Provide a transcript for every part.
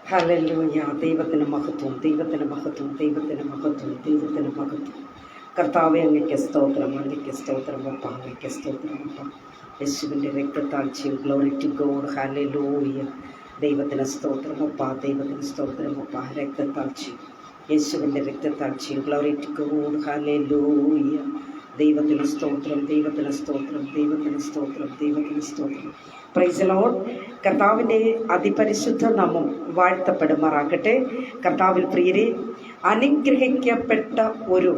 Hallelujah. ദൈവത്തിന് മഹത്വം, ദൈവത്തിന് മഹത്വം, ദൈവത്തിന് മഹത്വം, ദൈവത്തിന് മഹത്വം. കർത്താവെ, അങ്ങയ്ക്ക് സ്തോത്രം, അങ്ങയ്ക്ക് സ്തോത്രം അപ്പ, അങ്ങയ്ക്ക് സ്തോത്രം അപ്പ. യേശുവിൻ്റെ രക്തത്താൽ ചെയ്യും. Glory to God. ഹല്ലേലൂയ. ദൈവത്തിന് സ്തോത്രം അപ്പ, ദൈവത്തിന് സ്തോത്രം അപ്പ. രക്തത്താൽ ചെയ്യും, യേശുവിൻ്റെ രക്തത്താൽ ചെയ്യും. Glory to God. ഹല്ലേലൂയ. ദൈവത്തിന് സ്തോത്രം, ദൈവത്തിന് സ്തോത്രം, ദൈവത്തിന് സ്തോത്രം, ദൈവത്തിന് സ്തോത്രം. Praise the lord. കർത്താവിൻ്റെ അതിപരിശുദ്ധ നാമം വാഴ്ത്തപ്പെടുമാറാകട്ടെ. കർത്താവിൽ പ്രിയരെ, അനുഗ്രഹിക്കപ്പെട്ട ഒരു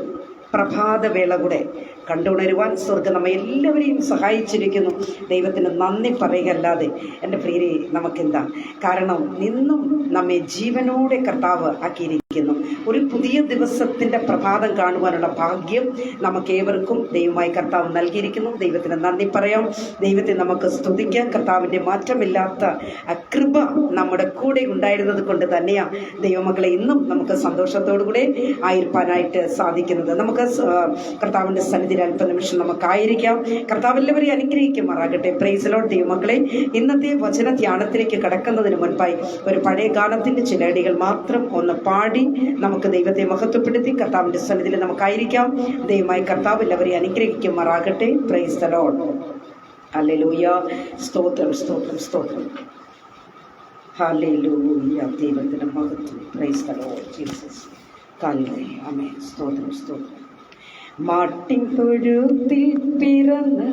പ്രഭാതവേള കൂടെ കണ്ടുണരുവാൻ സ്വർഗ്ഗം നമ്മെ എല്ലാവരെയും സഹായിച്ചിരിക്കുന്നു. ദൈവത്തിന് നന്ദി പറയുകയല്ലാതെ എൻ്റെ പ്രിയരെ നമുക്കെന്താ? കാരണം നിന്നും നമ്മെ ജീവനോടെ കർത്താവ് ആക്കിയിരിക്കുന്നു. ഒരു പുതിയ ദിവസത്തിൻ്റെ പ്രഭാതം കാണുവാനുള്ള ഭാഗ്യം നമുക്കേവർക്കും ദൈവമായി കർത്താവ് നൽകിയിരിക്കുന്നു. ദൈവത്തിന് നന്ദി പറയാം, ദൈവത്തെ നമുക്ക് സ്തുതിക്കാം. കർത്താവിൻ്റെ മാറ്റമില്ലാത്ത കൃപ നമ്മുടെ കൂടെ ഉണ്ടായിരുന്നത് കൊണ്ട് തന്നെയാണ് ദൈവമക്കളെ ഇന്നും നമുക്ക് സന്തോഷത്തോടുകൂടെ ആയിരിക്കാനായിട്ട് സാധിക്കുന്നത്. നമുക്ക് കർത്താവിൻ്റെ സന്നിധിയിൽ അല്പനിമിഷം നമുക്കായിരിക്കാം. കർത്താവ് എല്ലാവരെയും അനുഗ്രഹിക്കുമാറാകട്ടെ. Praise the Lord. ദൈവമക്കളെ, ഇന്നത്തെ വചന ധ്യാനത്തിലേക്ക് കടക്കുന്നതിന് മുൻപായി ഒരു പഴയ ഗാനത്തിൻ്റെ ചില അടികൾ മാത്രം ഒന്ന് പാടി നമുക്ക് ദൈവത്തെ മഹത്വപ്പെടുത്തി കർത്താവിൻ്റെ സന്നിധിയിൽ നമുക്കായിരിക്കാം. ദൈവമായി കർത്താവ് എല്ലാവരെയും അനുഗ്രഹിക്കുമാറാകട്ടെ. Praise the Lord. ഹല്ലേലൂയ. സ്തോത്രം, സ്തോത്രം, സ്തോത്രം. ഹല്ലേലൂയ. ദൈവത്തിൻ്റെ മഹത്വം. Praise the Lord Jesus. ഹല്ലേലൂയ. ആമേൻ. സ്തോത്രം, സ്തോത്രം. മാട്ടിൻ തൊഴുത്തിൽ പിറന്ന്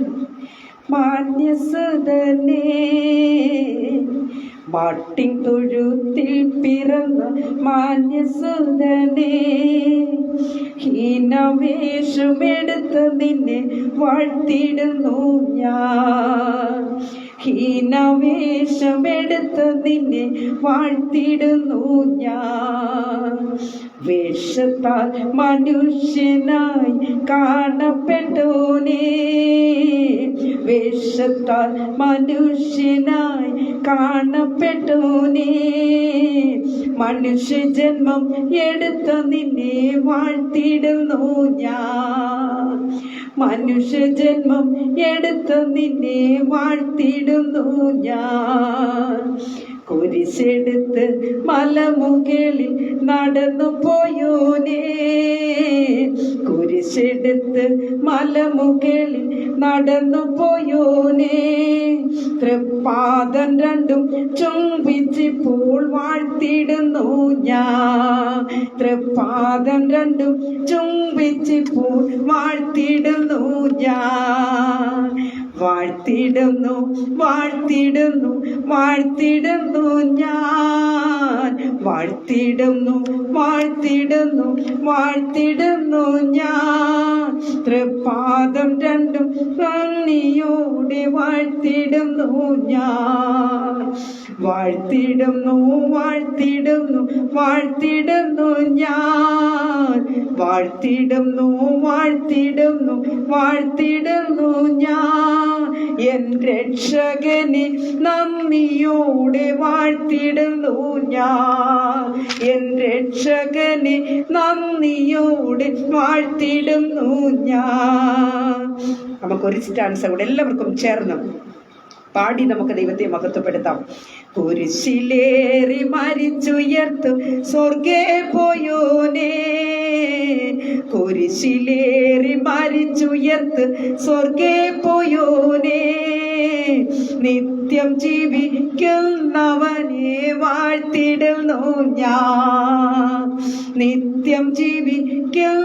മാന്യസുതനേ, മാട്ടിൻ തൊഴുത്തിൽ പിറന്ന മാന്യസുതനേ, ഹീനവേഷമെടുത്ത് നിന്നെ വാഴ്ത്തിടുന്നു ഞാൻ, ഹീനവേഷമെടുത്ത് നിന്നെ വാഴ്ത്തിടുന്നു ഞാൻ. വേഷത്താൽ മനുഷ്യനായി കാണപ്പെട്ടോനേ, വേഷത്താൽ മനുഷ്യനായി കാണപ്പെട്ടോനേ, മനുഷ്യജന്മം എടുത്ത നിന്നെ വാഴ്ത്തിടുന്നു ഞാൻ, മനുഷ്യജന്മം എടുത്ത നിന്നെ വാഴ്ത്തിടുന്നു ഞാൻ. കുരിശെടുത്ത് മലമുകളിൽ നടന്നു പോയോനേ, കുരിശെടുത്ത് മലമുകളിൽ നടന്നു പോയോനേ, തൃപ്പാദം രണ്ടും ചുംബിച്ചിപ്പോൾ വാഴ്ത്തിടുന്നു ഞാൻ, തൃപ്പാദം രണ്ടും ചുംബിച്ചിപ്പോൾ വാഴ്ത്തിടുന്നു ഞാൻ. വാഴ്ത്തിടുന്നു, വാഴ്ത്തിടുന്നു, വാഴ്ത്തിടുന്നു ഞാൻ, വാഴ്ത്തിടുന്നു, വാഴ്ത്തിടുന്നു, വാഴ്ത്തിടുന്നു ഞാൻ. തൃപ്പാദം രണ്ടും നന്ദിയോടെ വാഴ്ത്തിടുന്നു ഞാൻ, വാഴ്ത്തിടുന്നു, വാഴ്ത്തിടുന്നു, വാഴ്ത്തിടുന്നു ഞാൻ, വാഴ്ത്തിടുന്നു, വാഴ്ത്തിടുന്നു, വാഴ്ത്തിടുന്നു ഞാൻ. എൻ രക്ഷകനെ നന്ദിയോടെ വാഴ്ത്തിടുന്നു ഞാൻ, എൻ രക്ഷകനെ നന്ദിയോടെ വാഴ്ത്തിടുന്നു ഞാൻ. നമുക്കൊരു സ്റ്റാൻസ് കൂടെ എല്ലാവർക്കും ചേർന്ന് പാടി നമുക്ക് ദൈവത്തെ മഹത്വപ്പെടുത്താം. കുരിശിലേറി മരിച്ചുയർത്തു സ്വർഗേ പോയോനേ, കുരിശിലേറി മരിച്ചുയർത്ത് സ്വർഗേ പോയോനേ, നിത്യം ജീവിക്കുന്നവനെ വാഴ്ത്തിടുന്നു ഞാൻ, നിത്യം ജീവിക്കുന്നവനെ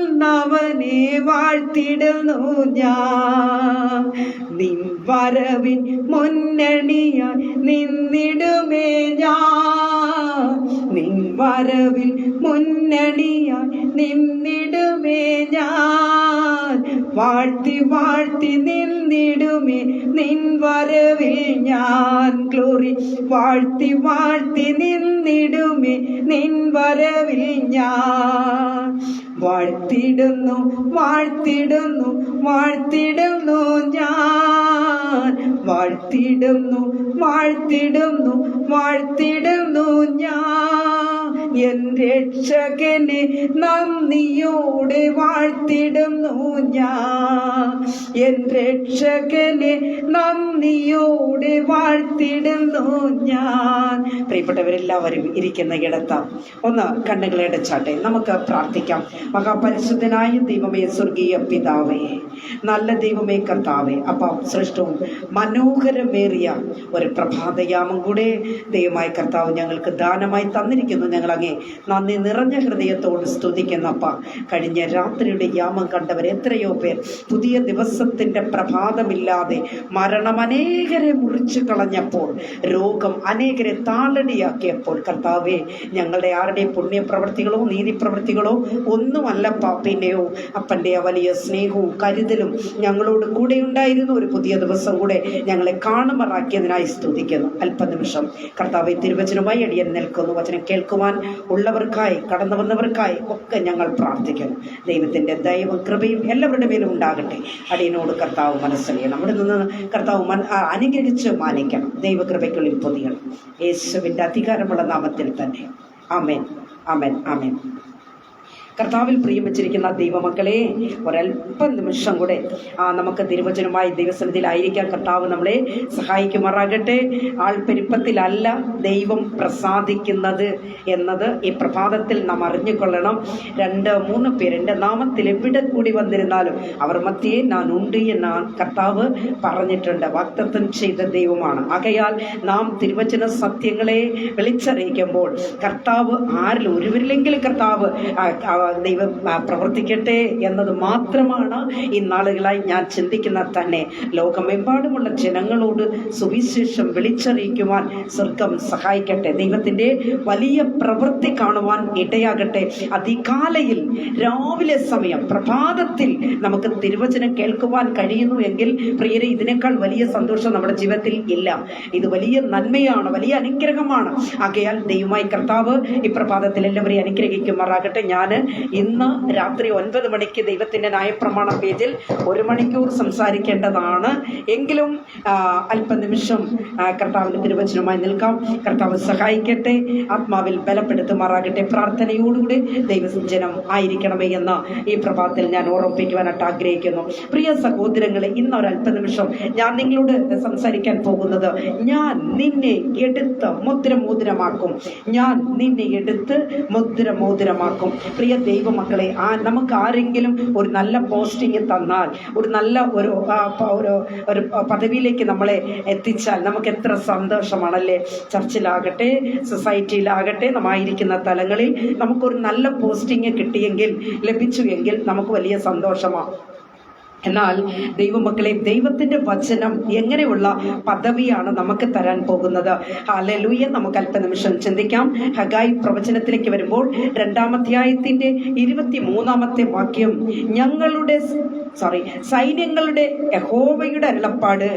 വാഴ്ത്തിടുന്നു ഞാൻ. നിൻ വരവിൻ മുന്നണിയായി നിന്നിടുമേ ഞാൻ, നിൻ വരവിൽ മുന്നണിയായി നിന്നിടുമേ ഞാൻ. വാഴ്ത്തി വാഴ്ത്തി നിന്നിടുമേ നിൻ വരവിൽ ഞാൻ. ഗ്ലോറി. വാഴ്ത്തി വാഴ്ത്തി നിന്നിടുമേ നിൻ വരവിൽ ഞാൻ. വാഴ്ത്തിടുന്നു, വാഴ്ത്തിടുന്നു, വാഴ്ത്തിടുന്നു ഞാൻ, വാഴ്ത്തിടുന്നു, വാഴ്ത്തിടുന്നു, വാഴ്ത്തിടുന്നു ഞാൻ. എൻ രക്ഷകനെ നന്ദിയോടെ വാഴ്ത്തിടുന്നു ഞാൻ. എൻ രക്ഷകനെ നന്ദിയോടെ വാഴ്ത്തിടുന്നു ഞാൻ. പ്രിയപ്പെട്ടവരെല്ലാവരും ഇരിക്കുന്ന ഇടത്ത് ഒന്ന് കണ്ണുകളടച്ചാട്ടെ, നമുക്ക് പ്രാർത്ഥിക്കാം. മഹാപരിശുദ്ധനായ ദൈവമേ, സ്വർഗീയ പിതാവേ, നല്ല ദൈവമേ, കർത്താവേ, അപ്പം ശ്രേഷ്ഠവും മനോഹരമേറിയ ഒരു പ്രഭാതയാമം കൂടെ ദൈവമായ കർത്താവ് ഞങ്ങൾക്ക് ദാനമായി തന്നിരിക്കുന്നു. ഞങ്ങളങ്ങേ നന്ദി നിറഞ്ഞ ഹൃദയത്തോട് സ്തുതിക്കുന്നപ്പ. കഴിഞ്ഞ രാത്രിയുടെ യാമം കണ്ടവർ എത്രയോ പേർ പുതിയ ദിവസത്തിൻ്റെ പ്രഭാതമില്ലാതെ മരണം അനേകരെ മുറിച്ചു കളഞ്ഞപ്പോൾ, രോഗം അനേകരെ താളടിയാക്കിയപ്പോൾ, കർത്താവേ, ഞങ്ങളുടെ ആരുടെയും പുണ്യപ്രവൃത്തികളോ നീതിപ്രവൃത്തികളോ ഒന്നുമല്ലപ്പ, പിന്നെയോ അപ്പൻ്റെ വലിയ സ്നേഹവും കരുതലും ഞങ്ങളോട് കൂടെ ഉണ്ടായിരുന്നു. ഒരു പുതിയ ദിവസം കൂടെ ഞങ്ങളെ കാണുമാറാക്കിയതിനായി സ്തുതിക്കുന്നു. അല്പനിമിഷം കർത്താവെ, തിരുവചനവുമായി അടിയൻ നിൽക്കുന്നു. വചനം കേൾക്കുവാൻ ഉള്ളവർക്കായി, കടന്നു വന്നവർക്കായി ഒക്കെ ഞങ്ങൾ പ്രാർത്ഥിക്കുന്നു. ദൈവത്തിൻ്റെ ദയവും കൃപയും എല്ലാവരുടെ മേലും ഉണ്ടാകട്ടെ. അടിയനോട് കർത്താവ് മനസ്സറിയണം. അവിടെ നിന്ന് കർത്താവ് അനുഗ്രഹിച്ച് മാനിക്കണം. ദൈവകൃപയ്ക്കുള്ളിൽ പൊതിയണം. യേശുവിൻ്റെ അധികാരമുള്ള നാമത്തിൽ തന്നെ. ആമേൻ, ആമേൻ, ആമേൻ. കർത്താവിൽ പ്രിയം വെച്ചിരിക്കുന്ന ദൈവമക്കളെ, ഒരല്പം നിമിഷം കൂടെ നമുക്ക് തിരുവചനമായി ദൈവസന്നിധിയിലായിരിക്കാൻ കർത്താവ് നമ്മളെ സഹായിക്കുമാറാകട്ടെ. ആൾപ്പെരുപ്പത്തിലല്ല ദൈവം പ്രസാദിക്കുന്നത് എന്നത് ഈ പ്രഭാതത്തിൽ നാം അറിഞ്ഞുകൊള്ളണം. 2-3 പേർ എൻ്റെ നാമത്തിൽ എവിടെ കൂടി വന്നിരുന്നാലും അവർ മധ്യേ ഞാൻ ഉണ്ട് എന്ന് കർത്താവ് പറഞ്ഞിട്ടുണ്ട്. വാഗ്ദത്തം ചെയ്ത ദൈവമാണ്. ആകയാൽ നാം തിരുവചന സത്യങ്ങളെ വിളിച്ചറിയിക്കുമ്പോൾ കർത്താവ് ആരിൽ ഒരുവരിലെങ്കിലും കർത്താവ് ദൈവം പ്രവർത്തിക്കട്ടെ എന്നത് മാത്രമാണ് ഈ നാളുകളായി ഞാൻ ചിന്തിക്കുന്ന തന്നെ. ലോകമെമ്പാടുമുള്ള ജനങ്ങളോട് സുവിശേഷം വിളിച്ചറിയിക്കുവാൻ സ്വർഗം സഹായിക്കട്ടെ. ദൈവത്തിൻ്റെ വലിയ പ്രവൃത്തി കാണുവാൻ ഇടയാകട്ടെ. അതികാലയിൽ രാവിലെ സമയം പ്രഭാതത്തിൽ നമുക്ക് തിരുവചനം കേൾക്കുവാൻ കഴിയുന്നു എങ്കിൽ പ്രിയരെ, ഇതിനേക്കാൾ വലിയ സന്തോഷം നമ്മുടെ ജീവിതത്തിൽ ഇല്ല. ഇത് വലിയ നന്മയാണ്, വലിയ അനുഗ്രഹമാണ്. ആകയാൽ ദൈവമായി കർത്താവ് ഈ പ്രഭാതത്തിൽ എല്ലാവരെയും അനുഗ്രഹിക്കുമാറാകട്ടെ. ഞാൻ ഇന്ന് രാത്രി 9 മണിക്ക് ദൈവത്തിൻ്റെ ന്യായപ്രമാണ പേജിൽ 1 മണിക്കൂർ സംസാരിക്കേണ്ടതാണ്. എങ്കിലും അല്പനിമിഷം കർത്താവിൻ്റെ തിരുവചനവുമായി നിൽക്കാം. കർത്താവ് സഹായിക്കട്ടെ, ആത്മാവിൽ ബലപ്പെടുത്തുമാറാകട്ടെ. പ്രാർത്ഥനയോടുകൂടി ദൈവജനം ആയിരിക്കണമേ എന്ന് ഈ പ്രഭാതത്തിൽ ഞാൻ ഓർമ്മിപ്പിക്കുവാനായിട്ട് ആഗ്രഹിക്കുന്നു. പ്രിയ സഹോദരങ്ങളെ, ഇന്ന് ഒരല്പനിമിഷം ഞാൻ നിങ്ങളോട് സംസാരിക്കാൻ പോകുന്നത്, ഞാൻ നിന്നെ എടുത്ത് മുദ്രമോതിരമാക്കും. ഞാൻ നിന്നെ എടുത്ത് മുദ്രമോതിരമാക്കും. പ്രിയ ദൈവമക്കളെ, നമുക്ക് ആരെങ്കിലും ഒരു നല്ല പോസ്റ്റിംഗ് തന്നാൽ, ഒരു നല്ല ഒരു പദവിയിലേക്ക് നമ്മളെ എത്തിച്ചാൽ നമുക്ക് എത്ര സന്തോഷമാണല്ലേ. ചർച്ചിലാകട്ടെ, സൊസൈറ്റിയിലാകട്ടെ, നമ്മായിരിക്കുന്ന തലങ്ങളിൽ നമുക്കൊരു നല്ല പോസ്റ്റിംഗ് കിട്ടിയെങ്കിൽ, ലഭിച്ചു എങ്കിൽ നമുക്ക് വലിയ സന്തോഷമാണ്. എന്നാൽ ദൈവമക്കളെ, ദൈവത്തിൻ്റെ വചനം എങ്ങനെയുള്ള പദവിയാണ് നമുക്ക് തരാൻ പോകുന്നത്? ഹല്ലേലൂയ. നമുക്ക് അല്പനിമിഷം ചിന്തിക്കാം. ഹഗായി പ്രവചനത്തിലേക്ക് വരുമ്പോൾ 2-ാം അധ്യായത്തിൻ്റെ 23-ാമത്തെ വാക്യം, സൈന്യങ്ങളുടെ യഹോവയുടെ അരുളപ്പാട്,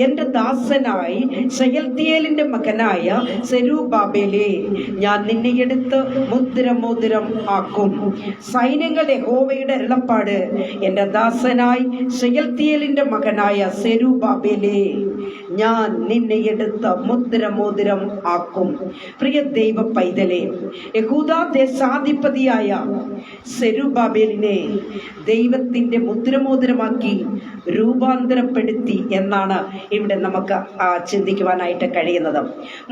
എൻ്റെ ദാസനായി ശയൽത്തിയേലിൻ്റെ മകനായ സെരുബ്ബാബേലേ, ഞാൻ നിന്നെ എടുത്ത് മുദ്രമോതിരം ആക്കും. സൈന്യങ്ങളുടെ യഹോവയുടെ അരുളപ്പാട്, എൻ്റെ ദാസനായി ശയൽത്തിയേലിന്റെ മകനായ സെരുബ്ബാബേലേ, ഞാൻ നിന്നെ എടുത്ത് മുദ്രമോതിരം ആക്കും. പ്രിയ ദൈവ പൈതലേ, യഹൂദ ദേശാധിപതിയായ സെരുബ്ബാബേലിനെ ദൈവത്തിൻ്റെ മുദ്രമോതിരമാക്കി രൂപാന്തരപ്പെടുത്തി എന്നാണ് ഇവിടെ നമുക്ക് ചിന്തിക്കുവാനായിട്ട് കഴിയുന്നത്.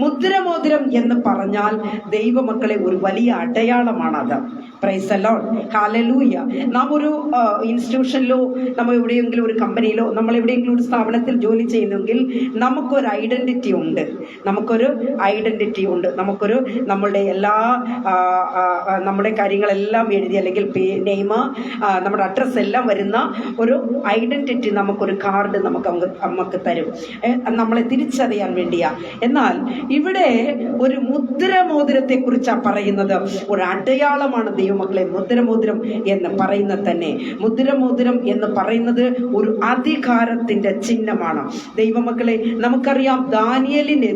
മുദ്രമോതിരം എന്ന് പറഞ്ഞാൽ ദൈവമക്കളെ ഒരു വലിയ അടയാളമാണത്. പ്രൈസ് ദി ലോർഡ്, ഹല്ലേലൂയ. നാം ഒരു ഇൻസ്റ്റിറ്റ്യൂഷനിലോ നമ്മൾ എവിടെയെങ്കിലും ഒരു കമ്പനിയിലോ നമ്മൾ എവിടെയെങ്കിലും ഒരു സ്ഥാപനത്തിൽ ജോലി ചെയ്യുന്നെങ്കിൽ നമുക്കൊരു ഐഡൻറ്റിറ്റി ഉണ്ട്. നമ്മളുടെ എല്ലാ നമ്മുടെ കാര്യങ്ങളെല്ലാം എഴുതി, അല്ലെങ്കിൽ നെയിം, നമ്മുടെ അഡ്രസ്സ് എല്ലാം വരുന്ന ഒരു ഐഡൻറ്റിറ്റി, നമുക്കൊരു കാർഡ് നമുക്ക് തരും, നമ്മളെ തിരിച്ചറിയാൻ വേണ്ടിയാ. എന്നാൽ ഇവിടെ ഒരു മുദ്രമോതിരത്തെ കുറിച്ചാണ് പറയുന്നത്. ഒരു അടയാളമാണ് ദൈവമക്കളെ മുദ്രമോതിരം എന്ന് പറയുന്നത് തന്നെ. മുദ്രമോതിരം എന്ന് പറയുന്നത് ഒരു അധികാരത്തിന്റെ ചിഹ്നമാണ്. ദൈവമക്കളെ, നമുക്കറിയാം ദാനിയേലിനെ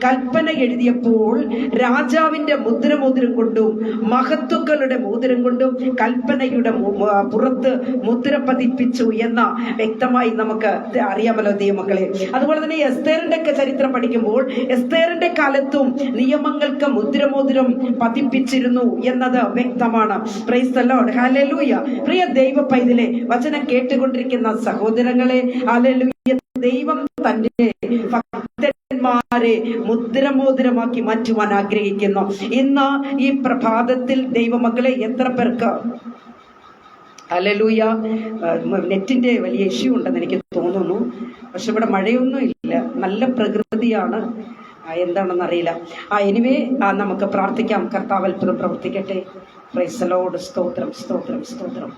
കൽപ്പന എഴുതിയപ്പോൾ രാജാവിന്റെ മുദ്രമോതിരം കൊണ്ടും മഹത്തുക്കളുടെ മോതിരം കൊണ്ടും കൽപ്പനയുടെ പുറത്ത് മുദ്ര പതിപ്പിച്ചു എന്ന വ്യക്തമായി നമുക്ക് അറിയാമല്ലോ ദൈവമക്കളെ. അതുപോലെ തന്നെ എസ്തേറിന്റെ ഒക്കെ ചരിത്രം പഠിക്കുമ്പോൾ എസ്തേറിന്റെ കാലത്തും നിയമങ്ങൾക്ക് മുദ്രമോതിരം പതിപ്പിച്ചിരുന്നു എന്നത് വ്യക്തമാണ്. പ്രൈസ് ദി ലോർഡ്, ഹല്ലേലൂയ. പ്രിയ ദൈവ പൈതലേ, വചനം കേട്ടുകൊണ്ടിരിക്കുന്ന സഹോദരങ്ങളെ, ഹല്ലേലൂയ, ദൈവം തന്റെ ഭക്തന്മാരെ മുദ്രമോതിരമാക്കി മാറ്റുവാൻ ആഗ്രഹിക്കുന്നു. ഇന്ന് ഈ പ്രഭാതത്തിൽ ദൈവമക്കളെ എത്ര പേർക്ക്, ഹല്ലേലൂയ, നെറ്റിന്റെ വലിയ ഇഷ്യൂ ഉണ്ടെന്ന് എനിക്ക് തോന്നുന്നു. പക്ഷെ ഇവിടെ മഴയൊന്നും ഇല്ല, നല്ല പ്രകൃതിയാണ്, എന്താണെന്നറിയില്ല. എനിവേ നമുക്ക് പ്രാർത്ഥിക്കാം. കർത്താവ് അത്ഭുതം പ്രവർത്തിക്കട്ടെ. Price the Lord. സ്തോത്രം, സ്തോത്രം, സ്തോത്രം.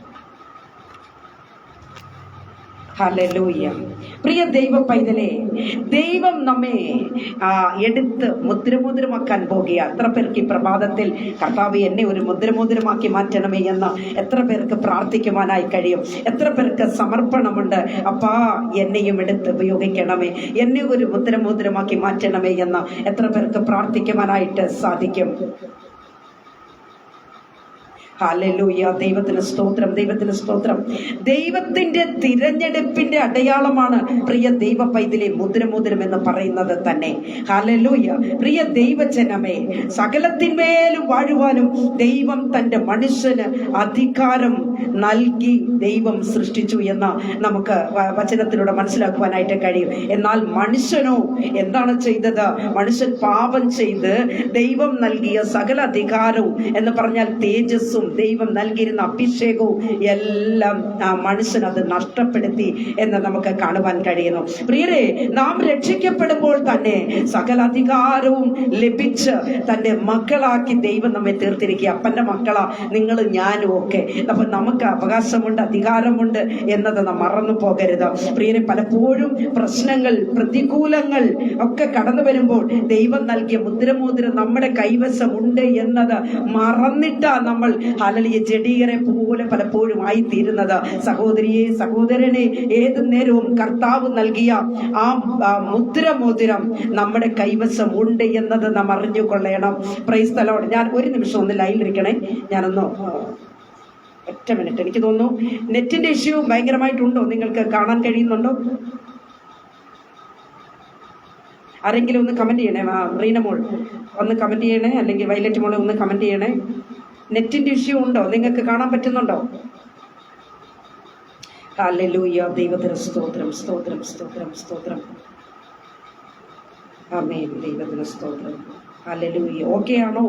ഹല്ലേലൂയ. പ്രിയ ദൈവ പൈതലേ, ദൈവം നമ്മെ എടുത്ത് മുദ്രമോതിരമാക്കാൻ പോകുക. എത്ര പേർക്ക് ഈ പ്രഭാതത്തിൽ കർത്താവ് എന്നെ ഒരു മുദ്രമോതിരമാക്കി മാറ്റണമേ എന്ന് എത്ര പേർക്ക് പ്രാർത്ഥിക്കുവാനായി കഴിയും? എത്ര പേർക്ക് സമർപ്പണമുണ്ട്? അപ്പാ, എന്നെയും എടുത്ത് ഉപയോഗിക്കണമേ, എന്നെ ഒരു മുദ്രമോതിരമാക്കി മാറ്റണമേ എന്ന് എത്ര പേർക്ക് പ്രാർത്ഥിക്കുവാനായിട്ട് സാധിക്കും? ഹല്ലേലൂയ. ദൈവത്തിന് സ്തോത്രം, ദൈവത്തിന് സ്തോത്രം. ദൈവത്തിന്റെ തിരഞ്ഞെടുപ്പിന്റെ അടയാളമാണ് പ്രിയ ദൈവ പൈതലേ മുദ്രമോതിരം എന്ന് പറയുന്നത് തന്നെ. ഹല്ലേലൂയ. പ്രിയ ദൈവജനമേ, സകലത്തിന്മേലും വാഴുവാനും ദൈവം തന്റെ മനുഷ്യന് അധികാരം നൽകി ദൈവം സൃഷ്ടിച്ചു എന്ന് നമുക്ക് വചനത്തിലൂടെ മനസ്സിലാക്കുവാനായിട്ട് കഴിയും. എന്നാൽ മനുഷ്യനോ എന്താണ് ചെയ്തത്? മനുഷ്യൻ പാപം ചെയ്ത് ദൈവം നൽകിയ സകല അധികാരവും എന്ന് പറഞ്ഞാൽ തേജസ്സും ദൈവം നൽകിയിരുന്ന അഭിഷേകവും എല്ലാം മനുഷ്യൻ അത് നഷ്ടപ്പെടുത്തി എന്ന് നമുക്ക് കാണുവാൻ കഴിയുന്നു. പ്രിയരെ, നാം രക്ഷിക്കപ്പെടുമ്പോൾ തന്നെ സകല അധികാരവും ലഭിച്ച് തന്റെ മക്കളാക്കി ദൈവം നമ്മെ തീർത്തിരിക്കുക. അപ്പന്റെ മക്കളാ നിങ്ങൾ, ഞാനും ഒക്കെ. അപ്പൊ നമുക്ക് അവകാശമുണ്ട്, അധികാരമുണ്ട് എന്നത് നാം മറന്നു പോകരുത്. പ്രിയരെ, പലപ്പോഴും പ്രശ്നങ്ങൾ, പ്രതികൂലങ്ങൾ ഒക്കെ കടന്നു വരുമ്പോൾ ദൈവം നൽകിയ മുദ്രമോതിരം നമ്മുടെ കൈവശമുണ്ട് എന്നത് മറന്നിട്ടാ നമ്മൾ ഹല്ലേലൂയ ജഡീകരെ പോലെ പലപ്പോഴും ആയിത്തീരുന്നത്. സഹോദരിയെ, സഹോദരനെ, ഏത് നേരവും കർത്താവ് നൽകിയ ആ മുദ്രമോതിരം നമ്മുടെ കൈവശം ഉണ്ട് എന്നത് നാം അറിഞ്ഞുകൊള്ളണം. Price the Lord. ഞാൻ ഒരു നിമിഷം ഒന്ന് ലൈനിലിരിക്കണേ. ഞാനൊന്ന് ഒറ്റ മിനിറ്റ്. എനിക്ക് തോന്നുന്നു നെറ്റിന്റെ ഇഷ്യൂ ഭയങ്കരമായിട്ടുണ്ടോ? നിങ്ങൾക്ക് കാണാൻ കഴിയുന്നുണ്ടോ? ആരെങ്കിലും ഒന്ന് കമന്റ് ചെയ്യണേ. റീന മോൾ ഒന്ന് കമന്റ് ചെയ്യണേ, അല്ലെങ്കിൽ വയലറ്റ് മോളെ ഒന്ന് കമന്റ് ചെയ്യണേ. നെറ്റിന്റെ ഇഷ്യൂ ഉണ്ടോ? നിങ്ങൾക്ക് കാണാൻ പറ്റുന്നുണ്ടോ? ഹല്ലേലൂയ. ദൈവത്തിന് സ്തോത്രം, സ്തോത്രം, സ്തോത്രം, സ്തോത്രം. ആമേൻ. ദൈവത്തിന് സ്തോത്രം. ഹല്ലേലൂയ. ഓക്കെ ആണോ?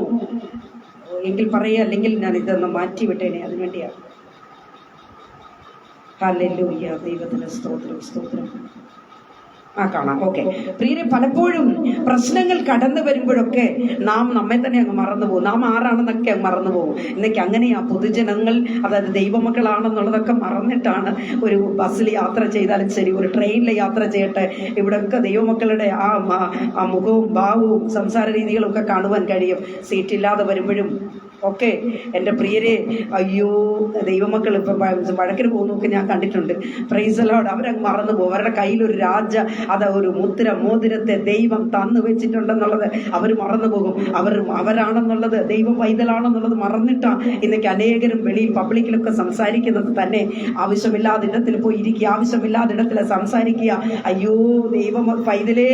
എങ്കിൽ പറയുക, അല്ലെങ്കിൽ ഞാൻ ഇതൊന്ന് മാറ്റി വിട്ടേനെ, അതിനുവേണ്ടിയാണ്. ഹല്ലേലൂയ. ദൈവത്തിന് സ്തോത്രം, സ്തോത്രം. കാണാം. ഓക്കെ. പ്രിയരെ, പലപ്പോഴും പ്രശ്നങ്ങൾ കടന്നു വരുമ്പോഴൊക്കെ നാം നമ്മെ തന്നെ അങ്ങ് മറന്നുപോകും. നാം ആരാണെന്നൊക്കെ അങ്ങ് മറന്നുപോകും. ഇന്നൊക്കെ അങ്ങനെയാ പൊതുജനങ്ങൾ, അതായത് ദൈവമക്കളാണെന്നുള്ളതൊക്കെ മറന്നിട്ടാണ് ഒരു ബസ്സിൽ യാത്ര ചെയ്താലും ശരി, ഒരു ട്രെയിനിൽ യാത്ര ചെയ്യട്ടെ, ഇവിടെയൊക്കെ ദൈവമക്കളുടെ ആ മുഖവും ഭാവവും സംസാര രീതികളും ഒക്കെ കാണുവാൻ കഴിയും. സീറ്റില്ലാതെ വരുമ്പോഴും ഒക്കെ എൻ്റെ പ്രിയരെ, അയ്യോ, ദൈവമക്കൾ ഇപ്പം വഴക്കിന് പോകുന്നതൊക്കെ ഞാൻ കണ്ടിട്ടുണ്ട്. Price the Lord. അവരങ്ങ് മറന്നു പോകും. അവരുടെ കയ്യിലൊരു ഒരു മോതിരത്തെ ദൈവം തന്നു വെച്ചിട്ടുണ്ടെന്നുള്ളത് അവർ മറന്നു പോകും. അവരാണെന്നുള്ളത്, ദൈവം പൈതലാണെന്നുള്ളത് മറന്നിട്ടാ ഇന്നൊക്കെ അനേകരും വെളിയിൽ പബ്ലിക്കിലൊക്കെ സംസാരിക്കുന്നത് തന്നെ. ആവശ്യമില്ലാത്ത ഇടത്തിൽ പോയി ഇരിക്കുക, ആവശ്യമില്ലാത്ത ഇടത്തിൽ സംസാരിക്കുക. അയ്യോ, ദൈവം പൈതലേ,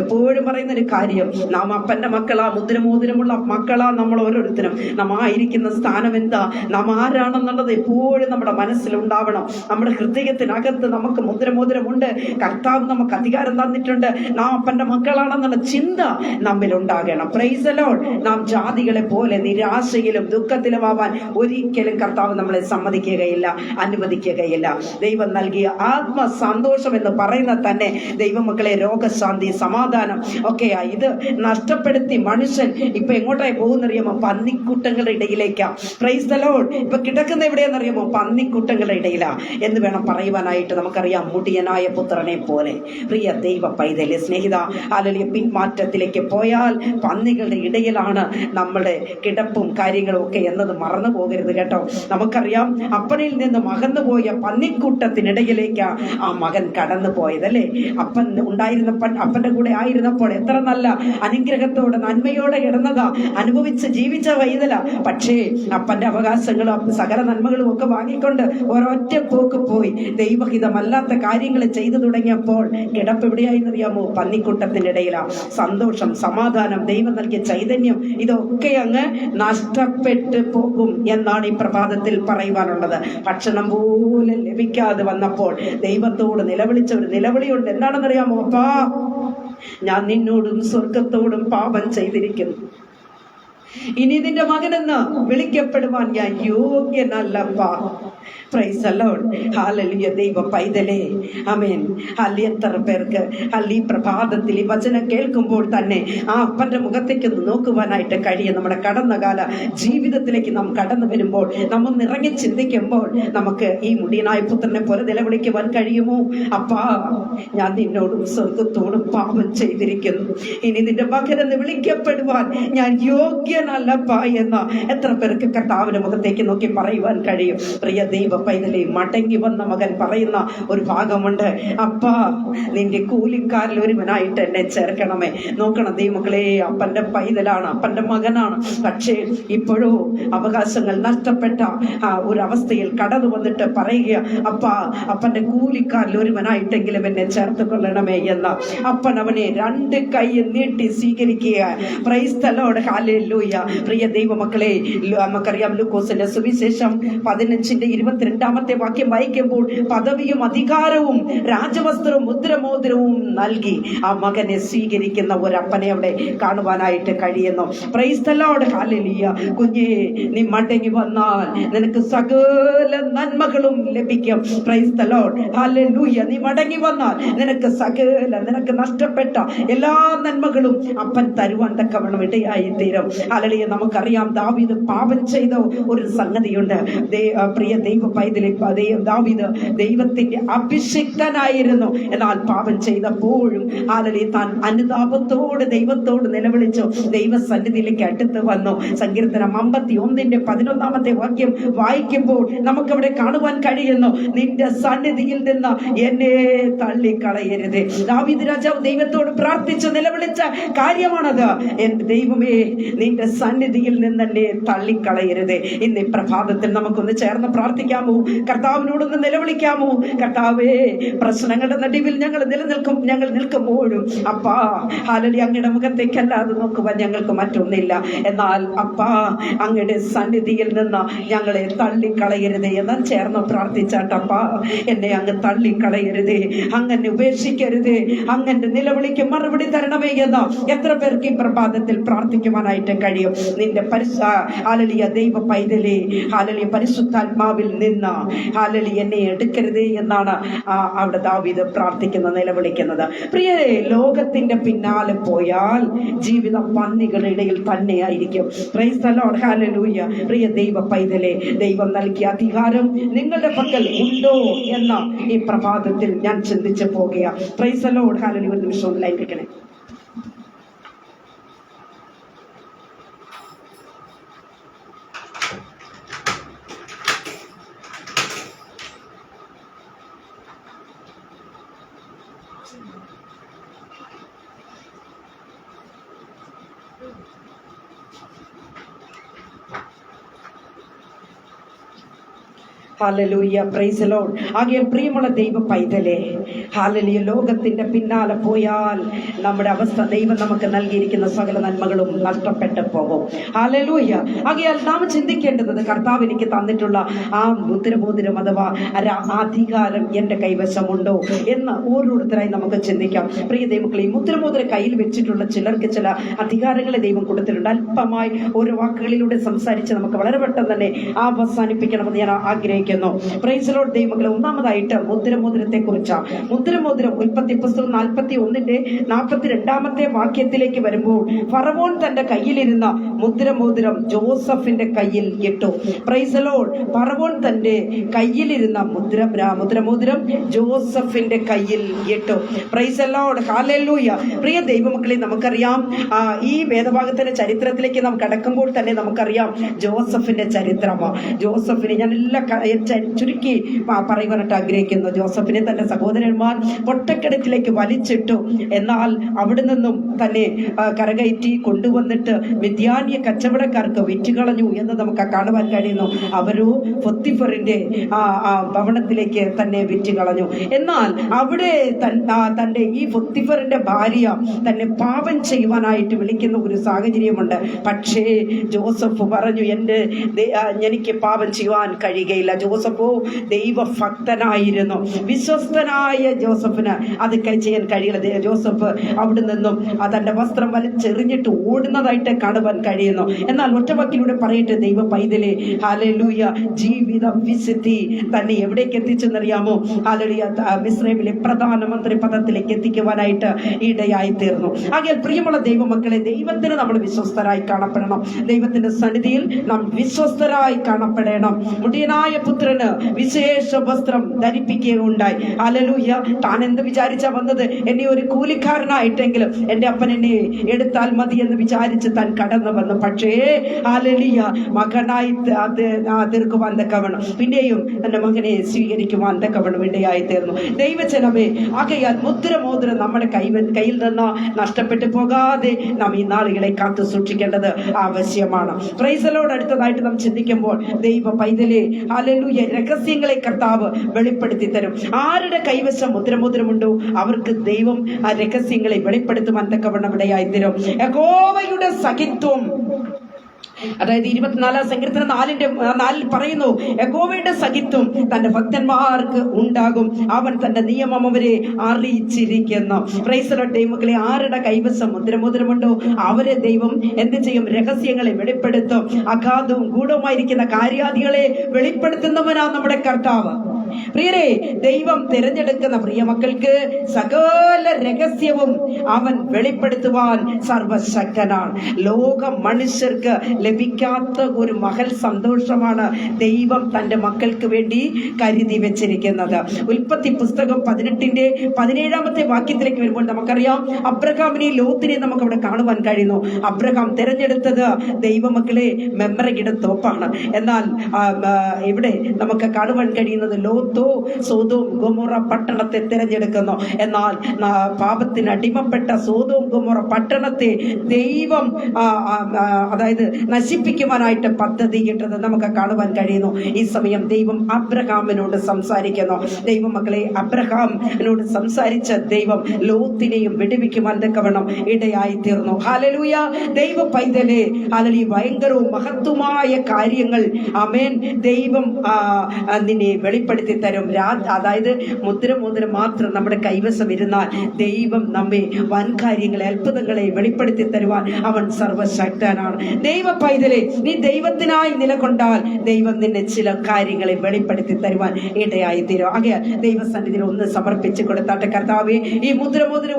എപ്പോഴും പറയുന്നൊരു കാര്യം, നാം അപ്പന്റെ മക്കളാ, മുദ്രമോതിരമുള്ള മക്കളാ. നമ്മൾ ഓരോരുത്തരും നാം ആയിരിക്കുന്ന സ്ഥാനം എന്താ, നാം ആരാണെന്നുള്ളത് എപ്പോഴും നമ്മുടെ മനസ്സിലുണ്ടാവണം. നമ്മുടെ ഹൃദയത്തിനകത്ത് നമുക്ക് മുദ്രമോതിരമുണ്ട്. കർത്താവ് നമുക്ക് അധികാരം തന്നിട്ടുണ്ട്. നാം അപ്പന്റെ മക്കളാണെന്നുള്ള ചിന്ത നമ്മിൽ ഉണ്ടാകണം. Price the Lord. നാം ജാതികളെ പോലെ നിരാശയിലും ദുഃഖത്തിലും ആവാൻ ഒരിക്കലും കർത്താവ് നമ്മളെ സമ്മതിക്കുകയില്ല, അനുവദിക്കുകയില്ല. ദൈവം നൽകിയ ആത്മസന്തോഷം എന്ന് പറയുന്നത് തന്നെ ദൈവമക്കളെ രോഗശാന്തി, സമാധാനം ഒക്കെയാ. ഇത് നഷ്ടപ്പെടുത്തി മനുഷ്യൻ ഇപ്പൊ എങ്ങോട്ടായി പോകുന്നറിയാമോ? പന്നിക്കുട്ടൻ പന്നിക്കൂട്ടങ്ങളുടെ ഇടയിലേക്കാ. Praise the Lord. ഇപ്പൊ കിടക്കുന്ന എവിടെയെന്നറിയാമോ? പന്നിക്കൂട്ടങ്ങളുടെ ഇടയിലാ എന്ന് വേണം പറയുവാനായിട്ട്. നമുക്കറിയാം, മുടിയനായ പുത്രനെ പോലെ. പ്രിയ ദൈവ പൈതലെ, സ്നേഹിത, ഹല്ലേലൂയ, പിന്മാറ്റത്തിലേക്ക് പോയാൽ പന്നികളുടെ ഇടയിലാണ് നമ്മുടെ കിടപ്പും കാര്യങ്ങളും ഒക്കെ എന്നത് മറന്നു പോകരുത് കേട്ടോ. നമുക്കറിയാം, അപ്പനിൽ നിന്ന് അകന്നുപോയ പന്നിക്കൂട്ടത്തിനിടയിലേക്ക് ആ മകൻ കടന്നു പോയതല്ലേ. അപ്പൻ അപ്പന്റെ കൂടെ ആയിരുന്നപ്പോൾ എത്ര നല്ല അനുഗ്രഹത്തോടെ നന്മയോടെ കിടന്നതാ, അനുഭവിച്ച് ജീവിച്ച വൈതല. പക്ഷേ അപ്പന്റെ അവകാശങ്ങളും സകല നന്മകളും ഒക്കെ വാങ്ങിക്കൊണ്ട് ഒരൊറ്റ പോക്ക് പോയി ദൈവഹിതമല്ലാത്ത കാര്യങ്ങൾ ചെയ്തു തുടങ്ങിയപ്പോൾ കിടപ്പ് എവിടെയായിരുന്നറിയാമോ? പന്നിക്കൂട്ടത്തിനിടയിലാ. സന്തോഷം, സമാധാനം, ദൈവം നൽകിയ ചൈതന്യം ഇതൊക്കെ അങ്ങ് നഷ്ടപ്പെട്ടു പോകും എന്നാണ് ഈ പ്രഭാതത്തിൽ പറയുവാനുള്ളത്. ഭക്ഷണം പോലും ലഭിക്കാതെ വന്നപ്പോൾ ദൈവത്തോട് നിലവിളിച്ച ഒരു നിലവിളിയുണ്ട്. എന്താണെന്നറിയാമോ? അപ്പാ, ഞാൻ നിന്നോടും സ്വർഗത്തോടും പാപം ചെയ്തിരിക്കുന്നു, ഇനി നിന്റെ മകനെന്ന് വിളിക്കപ്പെടുവാൻ ഞാൻ യോഗ്യനല്ലപ്പാ. Praise the Lord. ഹല്ലേലൂയ. ദൈവ പൈതലേ, ആമേൻ. എത്ര പേർക്ക് ഈ പ്രഭാതത്തിൽ ഈ വചനം കേൾക്കുമ്പോൾ തന്നെ ആ അപ്പന്റെ മുഖത്തേക്ക് നോക്കുവാനായിട്ട് കഴിയും. നമ്മുടെ കടന്നകാല ജീവിതത്തിലേക്ക് നാം കടന്നു വരുമ്പോൾ, നമ്മൾ ഇറങ്ങി ചിന്തിക്കുമ്പോൾ നമുക്ക് ഈ മുടിയനായ പുത്രനെ പോലെ നിലവിളിക്കുവാൻ കഴിയുമോ? അപ്പാ, ഞാൻ നിന്നോടും സ്വർഗത്തോടും പാപം ചെയ്തിരിക്കുന്നു, ഇനി നിന്റെ മകനെന്ന് വിളിക്കപ്പെടുവാൻ ഞാൻ യോഗ്യനല്ലപ്പാ എന്ന എത്ര പേർക്ക് കർത്താവിന്റെ മുഖത്തേക്ക് നോക്കി പറയുവാൻ കഴിയും? പ്രിയ ദൈവ പൈതലേ, മടങ്ങി വന്ന മകൻ പറയുന്ന ഒരു ഭാഗമുണ്ട്. അപ്പാ, നിന്റെ കൂലിക്കാരിൽ ഒരുവനായിട്ട് എന്നെ ചേർക്കണമേ. നോക്കണം ദൈവമക്കളെ, അപ്പന്റെ പൈതലാണ്, അപ്പന്റെ മകനാണ്. പക്ഷേ ഇപ്പോഴോ അവകാശങ്ങൾ നഷ്ടപ്പെട്ട ഒരവസ്ഥയിൽ കടന്നു വന്നിട്ട് പറയുക, അപ്പാ, അപ്പന്റെ കൂലിക്കാരിൽ ഒരുവനായിട്ടെങ്കിലും എന്നെ ചേർത്ത് കൊള്ളണമേ എന്ന. അപ്പൻ അവനെ രണ്ട് കൈ നീട്ടി സ്വീകരിക്കുക. Price the Lord. ഹല്ലേലൂയ. പ്രിയ ദൈവമക്കളെ, നമുക്കറിയാം ലൂക്കോസിന്റെ സുവിശേഷം 15:22 വാക്യം വായിക്കുമ്പോൾ, പദവിയും അധികാരവും രാജവസ്ത്രവും മുദ്രമോതിരവും നൽകി ആ മകനെ സ്വീകരിക്കുന്ന ഒരപ്പനെ അവിടെ കാണുവാനായിട്ട് കഴിയുന്നു. Price the Lord. ഹല്ലേലൂയ. കുഞ്ഞേ, നീ മടങ്ങി വന്നാൽ നിനക്ക് സകല നന്മകളും ലഭിക്കും. Price the Lord. ഹല്ലേലൂയ. നീ മടങ്ങി വന്നാൽ നിനക്ക് നഷ്ടപ്പെട്ട എല്ലാ നന്മകളും അപ്പൻ തരുവാൻ തക്കവണ്ണം ഇടയായി തീരും. ഹല്ലേലൂയ. നമുക്കറിയാം, ദാവീദ് പാപം ചെയ്ത ഒരു സംഗതിയുണ്ട്. പ്രിയ ദൈവ പൈതലേ, ദാവീദ് ദൈവത്തിന്റെ അഭിഷിക്തനായിരുന്നു. എന്നാൽ പാപം ചെയ്തപ്പോഴും ഹല്ലേലൂയ താൻ അനുതാപത്തോട് ദൈവത്തോട് നിലവിളിച്ചു, ദൈവസന്നിധിയിലേക്ക് അടുത്ത് വന്നു. സങ്കീർത്തനം 51:11 വാക്യം വായിക്കുമ്പോൾ നമുക്കവിടെ കാണുവാൻ കഴിയുന്നു, നിന്റെ സന്നിധിയിൽ നിന്ന് എന്നെ തള്ളിക്കളയരുത്. ദാവീദ് രാജാവ് ദൈവത്തോട് പ്രാർത്ഥിച്ച് നിലവിളിച്ച കാര്യമാണത്. എന്റെ ദൈവമേ, നിന്റെ സന്നിധിയിൽ നിന്ന് എന്നെ തള്ളിക്കളയരുത്. ഇന്ന് പ്രഭാതത്തിൽ നമുക്കൊന്ന് ചേർന്ന് പ്രാർത്ഥിക്കാമോ? കർത്താവിനോടൊന്ന് നിലവിളിക്കാമോ? കർത്താവേ, പ്രശ്നങ്ങളുടെ നടുവിൽ ഞങ്ങൾ നിൽക്കുമ്പോഴും അപ്പാ, ഹല്ലേലൂയ, അങ്ങയുടെ മുഖത്തേക്കല്ലാതെ നോക്കുവാൻ ഞങ്ങൾക്ക് മറ്റൊന്നില്ല. എന്നാൽ അപ്പാ, അങ്ങയുടെ സന്നിധിയിൽ നിന്ന് ഞങ്ങളെ തള്ളിക്കളയരുതേ എന്ന് ചേർന്ന് പ്രാർത്ഥിച്ചാട്ടപ്പാ, എന്നെ അങ്ങ് തള്ളിക്കളയരുതേ, അങ്ങനെ ഉപേക്ഷിക്കരുതേ, അങ്ങന്റെ നിലവിളിക്ക് മറുപടി തരണമേ എന്ന് എത്ര പേർക്ക് ഈ പ്രഭാതത്തിൽ പ്രാർത്ഥിക്കുവാനായിട്ട് കഴിയും? നിന്റെ ഹല്ലേലൂയ ദൈവ പൈതലേ, ഹല്ലേലൂയ, പരിശുദ്ധാത്മാവിൽ നിന്ന് ഹല്ലേലൂയ എന്നെ എടുക്കരുതേ എന്നാണ് അവിടെ ദാവീദ് പ്രാർത്ഥിക്കുന്നത്, നിലവിളിക്കുന്നത്. പ്രിയരേ, ലോകത്തിന്റെ പിന്നാലെ പോയാൽ ജീവിതം പന്നികളുടെ ഇടയിൽ തന്നെയായിരിക്കും. Price the Lord. ഹല്ലേലൂയ. പ്രിയ ദൈവ പൈതലേ, ദൈവം നൽകിയ അധികാരം നിങ്ങളുടെ പക്കൽ ഉണ്ടോ എന്ന ഈ പ്രഭാതത്തിൽ ഞാൻ ചിന്തിച്ചു പോകുക. Price the Lord. ഹല്ലേലൂയ. ഒരു നിമിഷം ലൈക്കിക്കണേ. ഹല്ലേലൂയ. Praise the Lord. ആകയാൽ പ്രിയമുള്ള ദൈവ പൈതലേ, ഹല്ലേലൂയ, ലോകത്തിന്റെ പിന്നാലെ പോയാൽ നമ്മുടെ അവസ്ഥ, ദൈവം നമുക്ക് നൽകിയിരിക്കുന്ന സകല നന്മകളും നഷ്ടപ്പെട്ടു പോകും. ഹല്ലേലൂയ. ആകയാൽ നാം ചിന്തിക്കേണ്ടത്, കർത്താവ് എനിക്ക് തന്നിട്ടുള്ള ആ മുദ്രമോതിരം അഥവാ അധികാരം എന്റെ കൈവശമുണ്ടോ എന്ന് ഓരോരുത്തരായി നമുക്ക് ചിന്തിക്കാം. പ്രിയ ദൈവമക്കളെ, ഈ മുദ്രമോതിരം കയ്യിൽ വെച്ചിട്ടുള്ള ചിലർക്ക് ചില അധികാരങ്ങളെ ദൈവം കൊടുത്തിട്ടുണ്ട്. അല്പമായി ഓരോ വാക്കുകളിലൂടെ സംസാരിച്ച് നമുക്ക് വളരെ പെട്ടെന്ന് തന്നെ അവസാനിപ്പിക്കണമെന്ന് ഞാൻ ആഗ്രഹിക്കുന്നു. Price the Lord. ദൈവമക്കളെ, ഒന്നാമതായിട്ട് മുദ്രമോതിരത്തെ കുറിച്ചാണ്. മുദ്രമോതിരം ഉൽപ്പത്തി പുസ്തകം 41:42 വാക്യത്തിലേക്ക് വരുമ്പോൾ ഫറവോൻ തന്റെ കയ്യിലിരുന്ന മുദ്രമോതിരം ജോസഫിന്റെ കയ്യിൽ ഇട്ടു. Price the Lord. ഫറവോൻ തന്റെ കയ്യിലിരുന്ന മുദ്രമോതിരം ജോസഫിന്റെ കയ്യിൽ ഇട്ടു. Price the Lord. ഹല്ലേലൂയ. പ്രിയ ദൈവമക്കളെ, നമുക്കറിയാം ഈ വേദഭാഗത്തിന്റെ ചരിത്രത്തിലേക്ക് നാം കടക്കുമ്പോൾ തന്നെ നമുക്കറിയാം ജോസഫിന്റെ ചരിത്രമാണ്. ജോസഫിനെ ഞാൻ എല്ലാം ചുരുക്കി പറയുവാനായിട്ട് ആഗ്രഹിക്കുന്നു. ജോസഫിനെ തന്റെ സഹോദരന്മാർ പൊട്ടക്കിണറ്റിലേക്ക് വലിച്ചിട്ടു. എന്നാൽ അവിടെ നിന്നും തന്നെ കരകയറ്റി കൊണ്ടുവന്നിട്ട് മിദ്യാന്യ കച്ചവടക്കാർക്ക് വിറ്റുകളഞ്ഞു എന്ന് നമുക്ക് കാണുവാൻ കഴിയുന്നു. അവരു പൊത്തിഫറിന്റെ ഭവനത്തിലേക്ക് തന്നെ വിറ്റുകളഞ്ഞു. എന്നാൽ അവിടെ തന്റെ ഈ പൊത്തിഫറിന്റെ ഭാര്യ തന്നെ പാപം ചെയ്യുവാനായിട്ട് വിളിക്കുന്ന ഒരു സാഹചര്യമുണ്ട്. പക്ഷേ ജോസഫ് പറഞ്ഞു, എനിക്ക് പാപം ചെയ്യുവാൻ കഴിയുകയില്ല. ജോസഫോ ദൈവഭക്തനായിരുന്നു. വിശ്വസ്തനായ ജോസഫിന് അത് ചെയ്യാൻ കഴിയില്ല. ജോസഫ് അവിടെ നിന്നും തന്റെ വസ്ത്രം വലിച്ചെറിഞ്ഞിട്ട് ഓടുന്നതായിട്ട് കാണുവാൻ കഴിയുന്നു. എന്നാൽ ഒറ്റവാക്കിലൂടെ പറയട്ടെ, ദൈവ പൈതലേ, ഹല്ലേലൂയ, ജീവിത വിശുദ്ധി തന്നെ എവിടേക്ക് എത്തിച്ചെന്നറിയാമോ? ഹല്ലേലൂയ, മിസ്രൈമിലെ പ്രധാനമന്ത്രി പദത്തിലേക്ക് എത്തിക്കുവാനായിട്ട് ഇടയായി തീർന്നു. ആകയാൽ പ്രിയമുള്ള ദൈവമക്കളെ, ദൈവത്തിന് നമ്മൾ വിശ്വസ്തരായി കാണപ്പെടണം. ദൈവത്തിന്റെ സന്നിധിയിൽ നാം വിശ്വസ്തരായി കാണപ്പെടണം. മുടിയനായ പുത്രന് വിശേഷ വസ്ത്രം ധരിപ്പിക്കുകയുണ്ടായി. ഹല്ലേലൂയ. താൻ എന്ത് വിചാരിച്ചാ വന്നത്? എന്നെ ഒരു കൂലിക്കാരനായിട്ടെങ്കിലും എൻ്റെ അപ്പൻ എന്നെ എടുത്താൽ മതി എന്ന് വിചാരിച്ച് താൻ കടന്നു വന്നു. പക്ഷേ ഹല്ലേലൂയ, മകനായി തീർക്കുവാൻ തക്കവണ്ണം, പിന്നെയും തന്റെ മകനെ സ്വീകരിക്കുവാൻ തക്കവണ്ണം ഇടയായി തീർന്നു. ദൈവജനമേ, ആകയാൽ മുദ്രമോതിരം നമ്മുടെ കയ്യിൽ നിന്ന് നഷ്ടപ്പെട്ടു പോകാതെ നാം ഈ നാളുകളെ കാത്തു സൂക്ഷിക്കേണ്ടത് ആവശ്യമാണ്. Price the Lord. അടുത്തതായിട്ട് നാം ചിന്തിക്കുമ്പോൾ, ദൈവ പൈതലേ, ഹല്ലേലൂയ, രഹസ്യങ്ങളെ കർത്താവ് വെളിപ്പെടുത്തി തരും. ആരുടെ കൈവശം മുദ്രമോതിരമുണ്ടോ അവർക്ക് ദൈവം ആ രഹസ്യങ്ങളെ വെളിപ്പെടുത്തുവാൻ തക്കവണ്ണം ഇടയായി തരും. യഹോവയുടെ സഖിത്വം, അതായത് 24 സങ്കീർത്തനം 4 പറയുന്നു, യഹോവയുടെ സഖിത്വം തന്റെ ഭക്തന്മാർക്ക് ഉണ്ടാകും, അവൻ തന്റെ നിയമം അവരെ അറിയിച്ചിരിക്കുന്നു. Price the Lord. ദൈവമക്കളെ, ആരുടെ കൈവശം മുദ്രമോതിരമുണ്ടോ അവരെ ദൈവം എന്ത് ചെയ്യും? രഹസ്യങ്ങളെ വെളിപ്പെടുത്തും. അഗാധവും ഗൂഢവുമായിരിക്കുന്ന കാര്യാദികളെ വെളിപ്പെടുത്തുന്നവനാ നമ്മുടെ കർത്താവ്. പ്രിയരെ, ദൈവം തിരഞ്ഞെടുക്കുന്ന പ്രിയമക്കൾക്ക് സകല രഹസ്യവും അവൻ വെളിപ്പെടുത്തുവാൻ സർവശക്തനാണ്. ലോക മനുഷ്യർക്ക് ലഭിക്കാത്ത ഒരു മഹൽ സന്തോഷമാണ് ദൈവം തന്റെ മക്കൾക്ക് വേണ്ടി കരുതി വെച്ചിരിക്കുന്നത്. ഉൽപ്പത്തി പുസ്തകം 18:17 വാക്യത്തിലേക്ക് വരുമ്പോൾ നമുക്കറിയാം, അബ്രഹാമിനെയും ലോത്തിനെയും നമുക്ക് അവിടെ കാണുവാൻ കഴിയുന്നു. അബ്രഹാം തിരഞ്ഞെടുത്തത് ദൈവമക്കളെ മെമ്രയുടെ തോപ്പാണ്. എന്നാൽ ഇവിടെ നമുക്ക് കാണുവാൻ കഴിയുന്നത് ലോത്തോ സോദോം ഗൊമോറ പട്ടണത്തെ തിരഞ്ഞെടുക്കുന്നു. എന്നാൽ പാപത്തിന് അടിമപ്പെട്ട സോദോം ഗൊമോറ പട്ടണത്തെ ദൈവം അതായത് നശിപ്പിക്കുവാനായിട്ട് പദ്ധതി ഇട്ടത് നമുക്ക് കാണുവാൻ കഴിയുന്നു. ഈ സമയം ദൈവം അബ്രഹാമിനോട് സംസാരിക്കുന്നു. ദൈവമക്കളെ, അബ്രഹാമിനോട് സംസാരിച്ച ദൈവം ലോത്തിനെയും വിടുവിക്കുവാൻ തക്കവണ്ണം ഇടയായി തീർന്നു. ഹല്ലേലൂയ. ദൈവ പൈതലേ, ഹല്ലേലൂയ, ഭയങ്കരവും മഹത്വമായ കാര്യങ്ങൾ ആമേൻ ദൈവം നിന്നെ വെളിപ്പെടുത്തി തരും. അതായത് മുദ്രമോതിരം മാത്രം നമ്മുടെ കൈവശം ഇരുന്നാൽ ദൈവം നമ്മെ വൻ കാര്യങ്ങളെ, അത്ഭുതങ്ങളെ വെളിപ്പെടുത്തി തരുവാൻ അവൻ സർവശക്തനാണ്. ദൈവ പൈതലേ, നീ ദൈവത്തിനായി നിലകൊണ്ടാൽ ദൈവം നിന്നെ ചില കാര്യങ്ങളെ വെളിപ്പെടുത്തി തരുവാൻ ഇടയായി തീരും. ആകയാൽ ദൈവസന്നിധിയിൽ ഒന്ന് സമർപ്പിച്ചു കൊടുത്താട്ടെ. കർത്താവേ, ഈ മുദ്രമോതിരം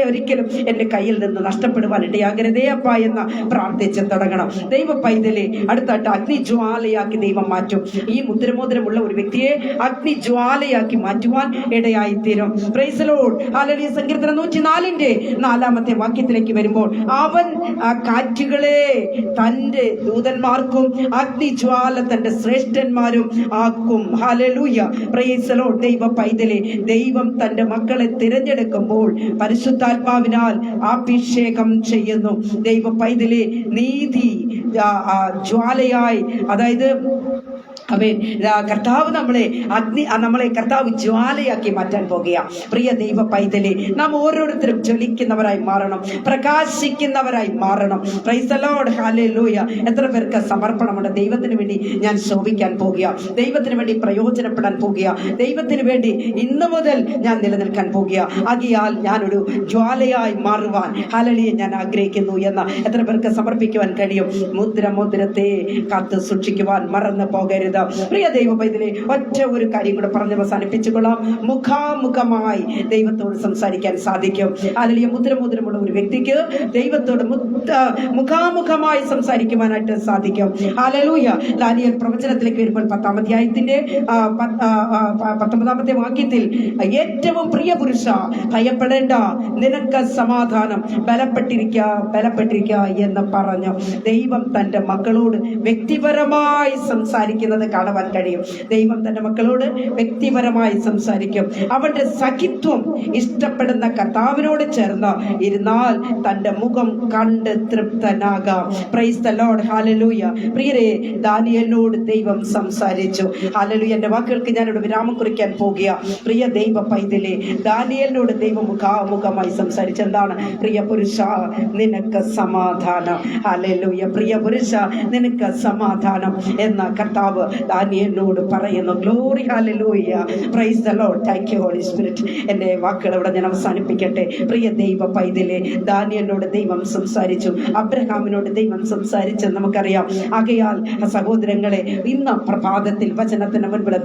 ഒരിക്കലും എന്റെ കയ്യിൽ നിന്ന് നഷ്ടപ്പെടുവാൻ ഇടയാകരുതേ അപ്പ എന്ന് പ്രാർത്ഥിച്ച് തുടങ്ങണം. ദൈവ പൈതലേ, അടുത്തായിട്ട് അഗ്നിജ്വാലയാക്കി ദൈവം മാറ്റും. ഈ മുദ്രമോതിരമുള്ള ഒരു വ്യക്തിയെ അഗ്നിജ്വാലയാക്കി മാറ്റുവാൻ ഇടയായി തീരും. Price the Lord. ഹല്ലേലൂയ. സങ്കീർത്തനം 104 വാക്യത്തിലേക്ക് വരുമ്പോൾ, അവൻ കാറ്റുകളെ തന്റെ ദൂതന്മാർക്കും അഗ്നിജ്വാല തന്റെ ശ്രേഷ്ഠന്മാരും ആക്കും. ഹല്ലേലൂയ. Praise the Lord. ദൈവ പൈതലേ, ദൈവം തന്റെ മക്കളെ തിരഞ്ഞെടുക്കുമ്പോൾ പരിശുദ്ധാത്മാവിനാൽ അഭിഷേകം ചെയ്യുന്നു. ദൈവ പൈതലേ, നീതി ജ്വാലയായി, അതായത് കർത്താവ് നമ്മളെ കർത്താവ് ജ്വാലയാക്കി മാറ്റാൻ പോകുക. പ്രിയ ദൈവ പൈതലേ, നാം ഓരോരുത്തരും ജ്വലിക്കുന്നവരായി മാറണം, പ്രകാശിക്കുന്നവരായി മാറണം. Price the Lord. ഹല്ലേലൂയ. എത്ര പേർക്ക് സമർപ്പണമുണ്ട്? ദൈവത്തിന് വേണ്ടി ഞാൻ ശോഭിക്കാൻ പോകുക, ദൈവത്തിന് വേണ്ടി പ്രയോജനപ്പെടാൻ പോകുക, ദൈവത്തിന് വേണ്ടി ഇന്നു മുതൽ ഞാൻ നിലനിൽക്കാൻ പോകുക. ആകയാൽ ഞാനൊരു ജ്വാലയായി മാറുവാൻ ഹല്ലേലൂയ ഞാൻ ആഗ്രഹിക്കുന്നു എന്ന് എത്ര പേർക്ക് സമർപ്പിക്കുവാൻ കഴിയും? മുദ്രത്തെ കാത്തു സൂക്ഷിക്കുവാൻ മറന്നു പോകരുത്. പ്രിയ ദൈവ പൈതലെ, ഒറ്റ ഒരു കാര്യം കൂടെ പറഞ്ഞ് അവസാനിപ്പിച്ചുകൊള്ളാം. മുഖാമുഖമായി ദൈവത്തോട് സംസാരിക്കാൻ സാധിക്കും. ഹല്ലേലൂയ. മുദ്രമുള്ള ഒരു വ്യക്തിക്ക് ദൈവത്തോട് മുഖാമുഖമായി സംസാരിക്കുവാനായിട്ട് സാധിക്കും. ഹല്ലേലൂയ. ദാനിയേൽ പ്രവചനത്തിലേക്ക് വരുമ്പോൾ 10-ാം അധ്യായത്തിന്റെ 19-ാമത്തെ വാക്യത്തിൽ, ഏറ്റവും പ്രിയ പുരുഷ, ഭയപ്പെടേണ്ട, നിനക്ക് സമാധാനം, ബലപ്പെട്ടിരിക്കുക എന്ന് പറഞ്ഞു ദൈവം തന്റെ മക്കളോട് വ്യക്തിപരമായി സംസാരിക്കുന്നത് കാണുവാൻ കഴിയും. ദൈവം തന്റെ മക്കളോട് വ്യക്തിപരമായി സംസാരിക്കും. അവന്റെ സഖിത്വം ഇഷ്ടപ്പെടുന്ന കർത്താവിനോട് ചേർന്ന് ഇരുന്നാൽ തന്റെ മുഖം കണ്ട് തൃപ്തനാകാം. Praise the Lord. ഹല്ലേലൂയ. പ്രിയരെ, ദാനിയേലിനോട് ദൈവം സംസാരിച്ചു. ഹല്ലേലൂയ. എന്റെ വാക്കുകൾക്ക് ഞാനിവിടെ വിരാമം കുറിക്കാൻ പോകുക. പ്രിയ ദൈവ പൈതലേ, ദാനിയേലിനോട് ദൈവം മുഖാമുഖമായി സംസാരിച്ചെന്താണ്? പ്രിയ പുരുഷ, നിനക്ക് സമാധാനം. ഹല്ലേലൂയ. പ്രിയ പുരുഷ, നിനക്ക് സമാധാനം എന്ന കർത്താവ് ദാനിയേലിനോട് പറയുന്നു. Glory. Hallelujah. Praise the lord. Thank you holy spirit. എന്റെ വാക്കുകൾ ഇവിടെ ഞാൻ അവസാനിപ്പിക്കട്ടെ. പ്രിയ ദൈവ പൈതലേ, ദാനിയേലിനോട് ദൈവം സംസാരിച്ചു, അബ്രഹാമിനോട് ദൈവം സംസാരിച്ചു നമുക്കറിയാം. ആകയാൽ സഹോദരങ്ങളെ, ഇന്ന് പ്രഭാതത്തിൽ വചനത്തിന് മുൻപിൽ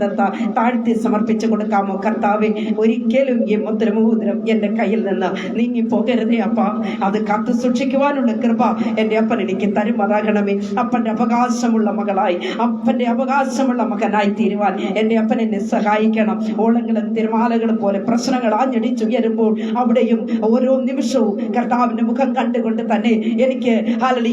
താഴ്ത്തി സമർപ്പിച്ചു കൊടുക്കാമോ? കർത്താവെ, ഒരിക്കലും ഈ മുദ്രമോതിരം എന്റെ കയ്യിൽ നിന്ന് നീങ്ങി പോകരുതേ അപ്പ. അത് കാത്തു സൂക്ഷിക്കുവാനുള്ള കൃപ എന്റെ അപ്പൻ എനിക്ക് തരുമാറാകണമേ. അപ്പന്റെ അവകാശമുള്ള മകളായി, അപ്പന്റെ അവകാശമുള്ള മകനായി തീരുവാൻ എന്റെ അപ്പൻ എന്നെ സഹായിക്കണം. ഓളങ്ങളും തിരമാലകളും പോലെ പ്രശ്നങ്ങൾ ആഞ്ഞടിച്ചുയരുമ്പോൾ അവിടെയും ഓരോ നിമിഷവും കർത്താവിന്റെ മുഖം കണ്ടുകൊണ്ട് തന്നെ എനിക്ക്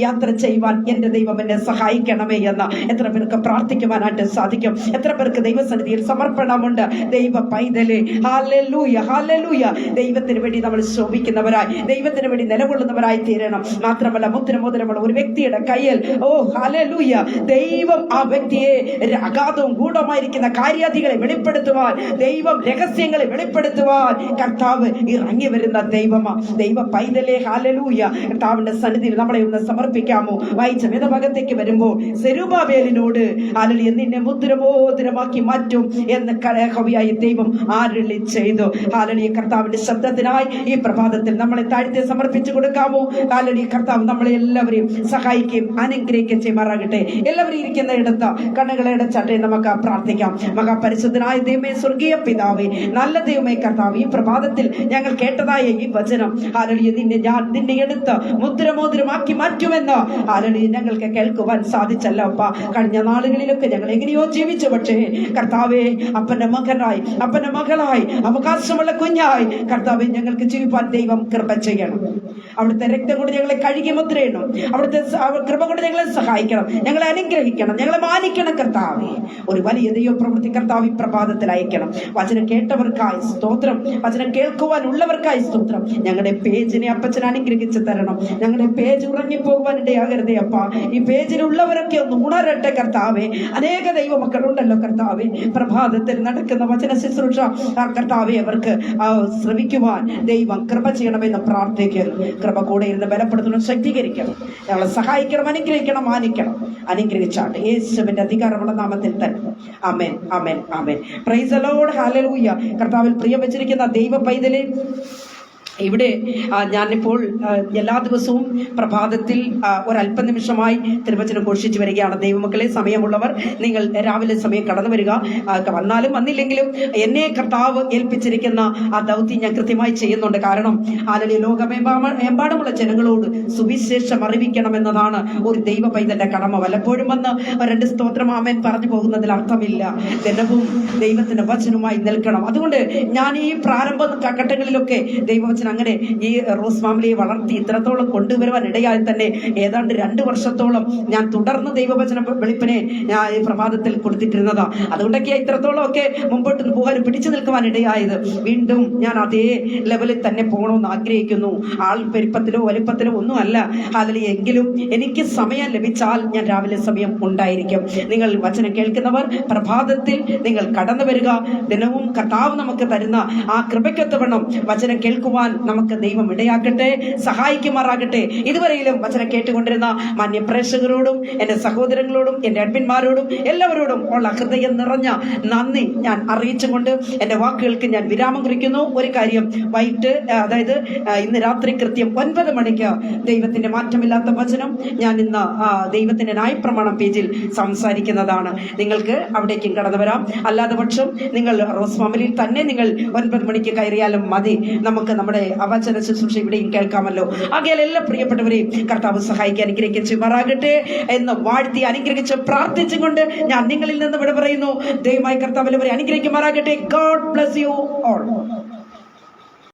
യാത്ര ചെയ്യുവാൻ എന്റെ ദൈവം എന്നെ സഹായിക്കണമേ എന്ന് എത്ര പേർക്ക് പ്രാർത്ഥിക്കുവാനായിട്ട് സാധിക്കും? എത്ര പേർക്ക് ദൈവസന്നിധിയിൽ സമർപ്പണമുണ്ട്? ദൈവ പൈതലേ, ഹല്ലേലൂയ, ഹല്ലേലൂയ. ദൈവത്തിന് വേണ്ടി നമ്മൾ ശോഭിക്കുന്നവരായി, ദൈവത്തിന് വേണ്ടി നിലകൊള്ളുന്നവരായി തീരണം. മാത്രമല്ല, മുദ്രമോതിരമുള്ള ഒരു വ്യക്തിയുടെ കയ്യിൽ, ഓ ഹല്ലേലൂയ, ദൈവം ആ വ്യക്തിയെ അഗാധവും ഗൂഢമായിരിക്കുന്ന കാര്യാദികളെ വെളിപ്പെടുത്തുവാൻ, ദൈവം രഹസ്യങ്ങളെ വെളിപ്പെടുത്തുവാൻ കർത്താവ് ഇറങ്ങി വരുന്ന ദൈവമാ. ദൈവ പൈതലേ, ഹല്ലേലൂയ. കർത്താവിന്റെ സന്നിധിയിൽ നമ്മളെ ഒന്ന് സമർപ്പിക്കാമോ? വായിച്ച വേദഭാഗത്തേക്ക് വരുമ്പോൾ, സെരുബാബേലിനോട് ഹല്ലേലൂയ, നിന്നെ മുദ്രമോതിരമാക്കി മാറ്റും എന്ന് കർത്താവായ ദൈവം അരുളി ചെയ്തു. ഹല്ലേലൂയ. കർത്താവിന്റെ ശബ്ദത്തിനായി ഈ പ്രഭാതത്തിൽ നമ്മളെ താഴ്ത്തി സമർപ്പിച്ചു കൊടുക്കാമോ? ഹല്ലേലൂയ. കർത്താവ് നമ്മളെ എല്ലാവരെയും സഹായിക്കുകയും അനുഗ്രഹിക്കുകയും ചെയ്യുമാറാകട്ടെ. എല്ലാവരും ഇരിക്കുന്ന ഇടത്ത് കണ്ണുകളെ അടച്ചാട്ടെ. നമുക്ക് പ്രാർത്ഥിക്കാം. മഹാപരിശുദ്ധനായ ദൈവമേ, സ്വർഗീയ പിതാവേ, നല്ല ദൈവമേ കർത്താവ്, ഈ പ്രഭാതത്തിൽ ഞങ്ങൾ കേട്ടതായ ഈ വചനം ഹല്ലേലൂയ, നിന്നെ എടുത്ത് മുദ്രമോതിരമാക്കി മാറ്റുമെന്ന് ഹല്ലേലൂയ ഞങ്ങൾക്ക് കേൾക്കുവാൻ സാധിച്ചല്ലോ അപ്പ. കഴിഞ്ഞ നാളുകളിലൊക്കെ ഞങ്ങൾ എങ്ങനെയോ ജീവിച്ചു. പക്ഷേ കർത്താവേ, അപ്പന്റെ മകനായി, അപ്പന്റെ മകളായി, അവകാശമുള്ള കുഞ്ഞായി കർത്താവെ ഞങ്ങൾക്ക് ജീവിപ്പാൻ ദൈവം കൃപ ചെയ്യണം. അവിടുത്തെ രക്തം കൊണ്ട് ഞങ്ങളെ കഴുകി മുദ്രയിടണം. അവിടുത്തെ കൃപ കൊണ്ട് ഞങ്ങളെ സഹായിക്കണം, ഞങ്ങളെ അനുഗ്രഹിക്കണം, ഞങ്ങളെ മാനിക്കണം. കർത്താവെ, ഒരു വലിയ ദൈവ പ്രവൃത്തി കർത്താവ് ഈ പ്രഭാതത്തിൽ അയക്കണം. വചനം കേട്ടവർക്കായി സ്തോത്രം, വചനം കേൾക്കുവാനുള്ളവർക്കായി സ്തോത്രം. ഞങ്ങളുടെ പേജിനെ അപ്പച്ചൻ അനുഗ്രഹിച്ച് തരണം. ഞങ്ങളുടെ പേജ് ഉറങ്ങിപ്പോകുവാൻ ഇടയാകരുതേ അപ്പ. ഈ പേജിലുള്ളവരൊക്കെ ഒന്ന് ഉണരട്ടെ കർത്താവെ. അനേക ദൈവമക്കളുണ്ടല്ലോ കർത്താവെ, പ്രഭാതത്തിൽ നടക്കുന്ന വചന ശുശ്രൂഷ കർത്താവെ അവർക്ക് ശ്രമിക്കുവാൻ ദൈവം കൃപ ചെയ്യണമെന്ന് പ്രാർത്ഥിക്കുന്നു. കൃപ കൂടെ ഇരുന്ന് ബലപ്പെടുത്തണം, ശക്തീകരിക്കണം, ഞങ്ങളെ സഹായിക്കണം, അനുഗ്രഹിക്കണം, മാനിക്കണം. അനുഗ്രഹിച്ചാട്ടെ യേശുവിന്റെ അധികാരമുള്ള നാമത്തിൽ തന്നെ. ആമേൻ, ആമേൻ, ആമേൻ. Praise the Lord. ഹല്ലേലൂയ. കർത്താവിൽ പ്രിയം വെച്ചിരിക്കുന്ന ദൈവ പൈതലേ, ഇവിടെ ഞാനിപ്പോൾ എല്ലാ ദിവസവും പ്രഭാതത്തിൽ ഒരല്പനിമിഷമായി തിരുവചനം ഘോഷിച്ചു വരികയാണ്. ദൈവമക്കളെ, സമയമുള്ളവർ നിങ്ങൾ രാവിലെ സമയം കടന്നു വരിക. വന്നാലും വന്നില്ലെങ്കിലും എന്നെ കർത്താവ് ഏൽപ്പിച്ചിരിക്കുന്ന ആ ദൗത്യം ഞാൻ കൃത്യമായി ചെയ്യുന്നുണ്ട്. കാരണം അല്ലെങ്കിൽ ലോകമെമ്പാടുമുള്ള ജനങ്ങളോട് സുവിശേഷം അറിയിക്കണമെന്നതാണ് ഒരു ദൈവ പൈതന്റെ കടമ. വല്ലപ്പോഴും വന്ന് രണ്ട് സ്തോത്രം ആമേൻ പറഞ്ഞു പോകുന്നതിൽ അർത്ഥമില്ല. ദിനവും ദൈവത്തിന്റെ വചനവുമായി നിൽക്കണം. അതുകൊണ്ട് ഞാൻ ഈ പ്രാരംഭ ഘട്ടങ്ങളിലൊക്കെ ദൈവവചനം അങ്ങനെ ഈ റോസ് ഫാമിലിയെ വളർത്തി ഇത്രത്തോളം കൊണ്ടുവരുവാൻ ഇടയായി തന്നെ ഏതാണ്ട് 2 വർഷത്തോളം ഞാൻ തുടർന്ന് ദൈവവചന വെളിപ്പിനെ ഞാൻ ഈ പ്രഭാതത്തിൽ കൊടുത്തിട്ടിരുന്നതാ. അതുകൊണ്ടൊക്കെ ഇത്രത്തോളം ഒക്കെ മുമ്പോട്ട് പോകാനും പിടിച്ചു നിൽക്കുവാൻ ഇടയായത്. വീണ്ടും ഞാൻ അതേ ലെവലിൽ തന്നെ പോകണമെന്ന് ആഗ്രഹിക്കുന്നു. ആൾ പെരുപ്പത്തിലോ വലിപ്പത്തിലോ ഒന്നും അല്ല. അതിൽ എങ്കിലും എനിക്ക് സമയം ലഭിച്ചാൽ ഞാൻ രാവിലെ സമയം ഉണ്ടായിരിക്കും. നിങ്ങൾ വചനം കേൾക്കുന്നവർ പ്രഭാതത്തിൽ നിങ്ങൾ കടന്നു വരിക. ദിനവും കർത്താവ് നമുക്ക് തരുന്ന ആ കൃപയ്ക്കൊത്തവണ്ണം വചനം കേൾക്കുവാൻ നമുക്ക് ദൈവം ഇടയാക്കട്ടെ, സഹായിക്കുമാറാകട്ടെ. ഇതുവരെയിലും വചനം കേട്ടുകൊണ്ടിരുന്ന മാന്യ പ്രേക്ഷകരോടും എൻ്റെ സഹോദരങ്ങളോടും എൻ്റെ അഡ്മിന്മാരോടും എല്ലാവരോടും ഉള്ള ഹൃദയം നിറഞ്ഞ നന്ദി ഞാൻ അറിയിച്ചുകൊണ്ട് എൻ്റെ വാക്കുകൾക്ക് ഞാൻ വിരാമം കുറിക്കുന്നു. ഒരു കാര്യം, വൈകിട്ട് അതായത് ഇന്ന് രാത്രി കൃത്യം 9 മണിക്ക് ദൈവത്തിന്റെ മാറ്റമില്ലാത്ത വചനം ഞാൻ ഇന്ന് ദൈവത്തിന്റെ ന്യായപ്രമാണം പേജിൽ സംസാരിക്കുന്നതാണ്. നിങ്ങൾക്ക് അവിടേക്കും കടന്നു വരാം. അല്ലാതെ പക്ഷം നിങ്ങൾ റോസ് ഫാമിലിയിൽ തന്നെ നിങ്ങൾ 9 മണിക്ക് കയറിയാലും മതി. നമുക്ക് നമ്മുടെ അവചന ശുശ്രൂഷ ഇവിടെയും കേൾക്കാമല്ലോ. ആകയാൽ എല്ലാ പ്രിയപ്പെട്ടവരെയും കർത്താവ് സഹായിക്കാൻ അനുഗ്രഹിച്ച് മാറാകട്ടെ എന്ന് വാഴ്ത്തി അനുഗ്രഹിച്ച് പ്രാർത്ഥിച്ചുകൊണ്ട് ഞാൻ നിങ്ങളിൽ നിന്ന് വിട പറയുന്നു. ദൈവമായി കർത്താവ് എല്ലാവരെയും അനുഗ്രഹിക്കുമാറാകട്ടെ. God bless you all.